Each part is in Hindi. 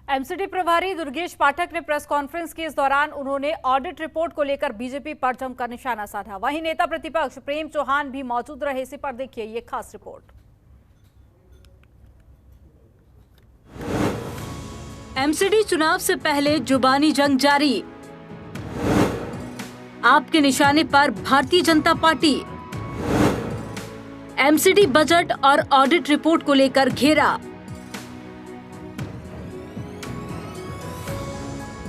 एमसीडी प्रभारी दुर्गेश पाठक ने प्रेस कॉन्फ्रेंस की। इस दौरान उन्होंने ऑडिट रिपोर्ट को लेकर बीजेपी पर जमकर निशाना साधा। वहीं नेता प्रतिपक्ष प्रेम चौहान भी मौजूद रहे। इसी पर देखिए ये खास रिपोर्ट। एमसीडी चुनाव से पहले जुबानी जंग जारी। आपके निशाने पर Bharatiya Janata party. MCD budget और ऑडिट रिपोर्ट को लेकर घेरा।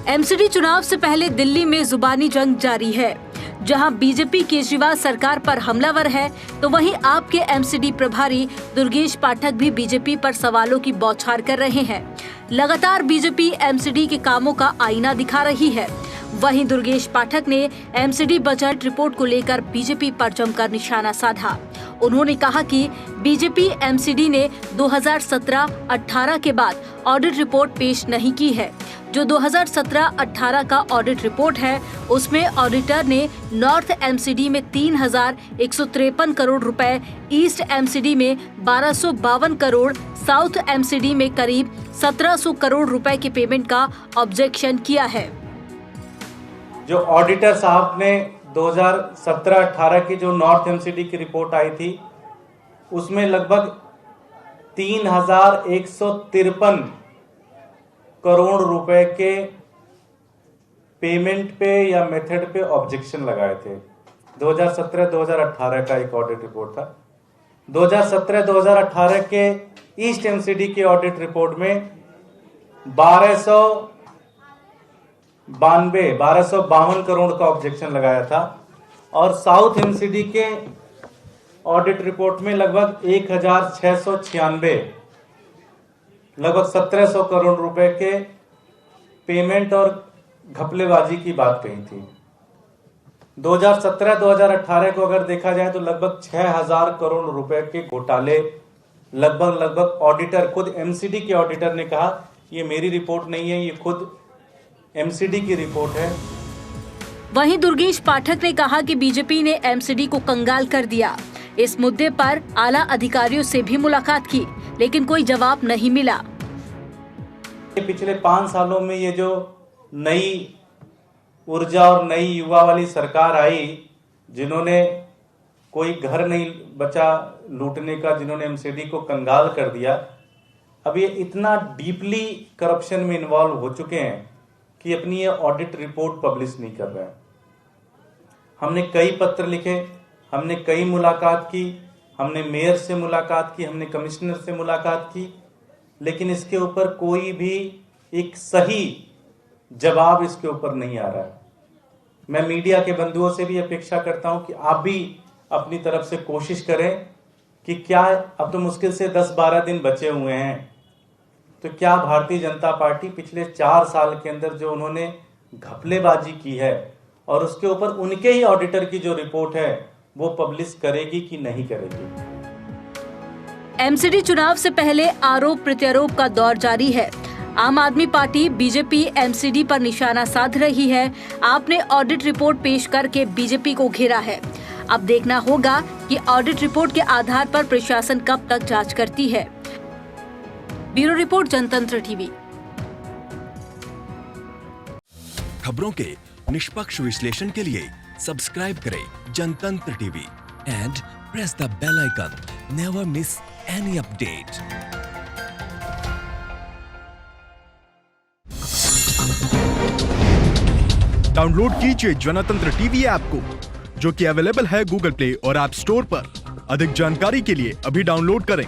एमसीडी चुनाव से पहले दिल्ली में जुबानी जंग जारी है। जहां बीजेपी केजरीवाल सरकार पर हमलावर है, तो वहीं आपके एमसीडी प्रभारी दुर्गेश पाठक भी बीजेपी पर सवालों की बौछार कर रहे हैं। लगातार बीजेपी एमसीडी के कामों का आईना दिखा रही है। वहीं दुर्गेश पाठक ने एमसीडी बजट रिपोर्ट को लेकर बीजेपी पर जमकर निशाना साधा। उन्होंने कहा कि बीजेपी एमसीडी ने 2017-18 के बाद ऑडिट रिपोर्ट पेश नहीं की है। जो 2017-18 का ऑडिट रिपोर्ट है, उसमें ऑडिटर ने नॉर्थ एमसीडी में 3,153 करोड़ रुपए, ईस्ट एमसीडी में 1,252 करोड़, साउथ एमसीडी में करीब 1,700 करोड़ रुपए के पेमेंट का ऑब्जेक्शन किया है। जो ऑडिटर साहब ने 2017-18 की जो नॉर्थ एमसीडी की रिपोर्ट आई थी, उसमें लगभग 3,153 करोड़ रुपए के पेमेंट पे या मेथड पे ऑब्जेक्शन लगाए थे। 2017-2018 का एक ऑडिट रिपोर्ट था। 2017-2018 के ईस्ट एमसीडी के ऑडिट रिपोर्ट में 1252 करोड़ का ऑब्जेक्शन लगाया था और साउथ एमसीडी के ऑडिट रिपोर्ट में लगभग 1,696 लगभग 1,700 करोड़ रुपए के पेमेंट और घपलेबाजी की बात कही थी। 2017-2018 को अगर देखा जाए तो लगभग 6,000 करोड़ रुपए के घोटाले लगभग ऑडिटर, खुद एमसीडी के ऑडिटर ने कहा ये मेरी रिपोर्ट नहीं है, ये खुद एमसीडी की रिपोर्ट है। वहीं दुर्गेश पाठक ने कहा कि बीजेपी ने एमसीडी को कंगाल कर दिया। इस मुद्दे पर आला अधिकारियों से भी मुलाकात की, लेकिन कोई जवाब नहीं मिला। पिछले 5 सालों में ये जो नई ऊर्जा और नई युवा वाली सरकार आई, जिन्होंने कोई घर नहीं बचा लूटने का, जिन्होंने एमसीडी को कंगाल कर दिया, अब ये इतना डीपली करप्शन में इन्वॉल्व हो चुके हैं कि अपनी ये ऑडिट रिपोर्ट पब्लिश नहीं कर रहे हैं। हमने कई पत्र लिखे, हमने कई मुलाकात की, हमने मेयर से मुलाकात की, हमने कमिश्नर से मुलाकात की, लेकिन इसके ऊपर कोई भी एक सही जवाब इसके ऊपर नहीं आ रहा है। मैं मीडिया के बंधुओं से भी अपेक्षा करता हूं कि आप भी अपनी तरफ से कोशिश करें कि क्या, अब तो मुश्किल से 10-12 दिन बचे हुए हैं, तो क्या भारतीय जनता पार्टी पिछले 4 साल के अंदर जो उन्होंने घपलेबाजी की है और उसके ऊपर उनके ही ऑडिटर की जो रिपोर्ट है वो पब्लिश करेगी कि नहीं करेगी। एमसीडी चुनाव से पहले आरोप प्रत्यारोप का दौर जारी है। आम आदमी पार्टी बीजेपी एमसीडी पर निशाना साध रही है। आपने ऑडिट रिपोर्ट पेश करके बीजेपी को घेरा है। अब देखना होगा कि ऑडिट रिपोर्ट के आधार पर प्रशासन कब तक जांच करती है। Bureau report, Jantantra TV. खबरों के निष्पक्ष विश्लेषण के लिए सब्सक्राइब करें Jantantra TV and press the bell icon. Never miss any update. Download कीजिए जनतंत्र टीवी ऐप को, जो कि अवेलेबल है गूगल प्ले और ऐप स्टोर पर। अधिक जानकारी के लिए अभी डाउनलोड करें।